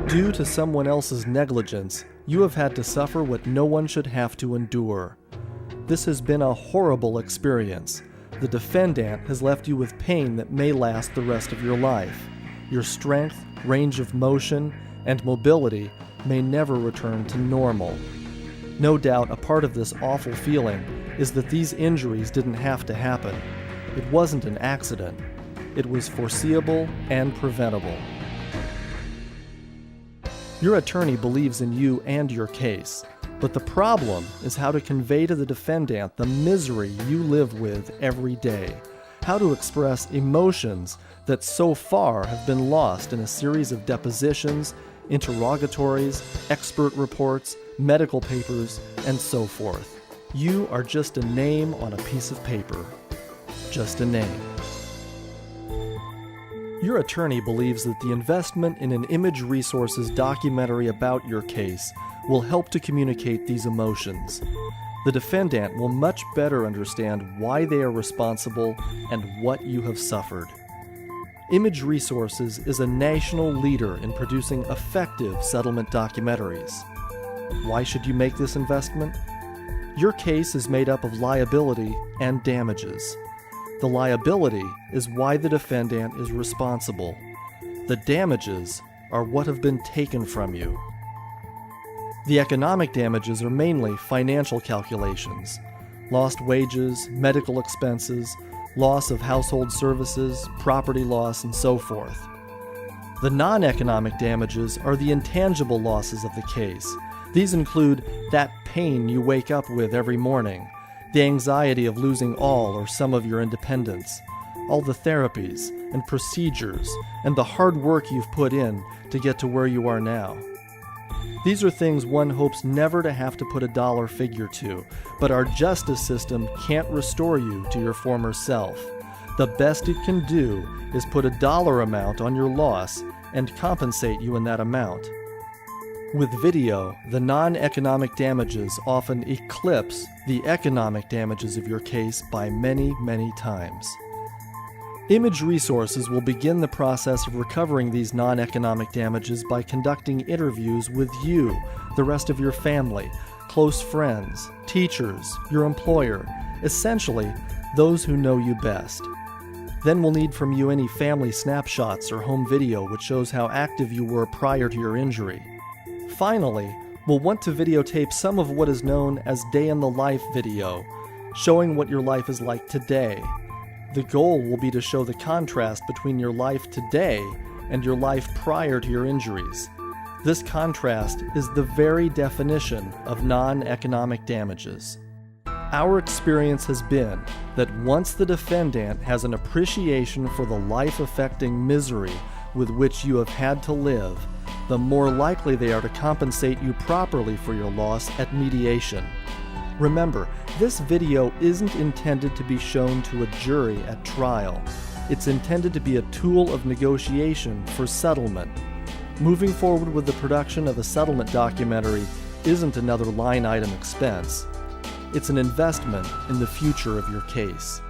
Due to someone else's negligence, you have had to suffer what no one should have to endure. This has been a horrible experience. The defendant has left you with pain that may last the rest of your life. Your strength, range of motion, and mobility may never return to normal. No doubt a part of this awful feeling is that these injuries didn't have to happen. It wasn't an accident. It was foreseeable and preventable. Your attorney believes in you and your case, but the problem is how to convey to the defendant the misery you live with every day, how to express emotions that so far have been lost in a series of depositions, interrogatories, expert reports, medical papers, and so forth. You are just a name on a piece of paper. Just a name. Your attorney believes that the investment in an Image Resources documentary about your case will help to communicate these emotions. The defendant will much better understand why they are responsible and what you have suffered. Image Resources is a national leader in producing effective settlement documentaries. Why should you make this investment? Your case is made up of liability and damages. The liability is why the defendant is responsible. The damages are what have been taken from you. The economic damages are mainly financial calculations: lost wages, medical expenses, loss of household services, property loss, and so forth. The non-economic damages are the intangible losses of the case. These include that pain you wake up with every morning, the anxiety of losing all or some of your independence, all the therapies and procedures and the hard work you've put in to get to where you are now. These are things one hopes never to have to put a dollar figure to, but our justice system can't restore you to your former self. The best it can do is put a dollar amount on your loss and compensate you in that amount. With video, the non-economic damages often eclipse the economic damages of your case by many, many times. Image Resources will begin the process of recovering these non-economic damages by conducting interviews with you, the rest of your family, close friends, teachers, your employer, essentially those who know you best. Then we'll need from you any family snapshots or home video which shows how active you were prior to your injury. Finally, we'll want to videotape some of what is known as day-in-the-life video, showing what your life is like today. The goal will be to show the contrast between your life today and your life prior to your injuries. This contrast is the very definition of non-economic damages. Our experience has been that once the defendant has an appreciation for the life-affecting misery with which you have had to live, the more likely they are to compensate you properly for your loss at mediation. Remember, this video isn't intended to be shown to a jury at trial. It's intended to be a tool of negotiation for settlement. Moving forward with the production of a settlement documentary isn't another line item expense. It's an investment in the future of your case.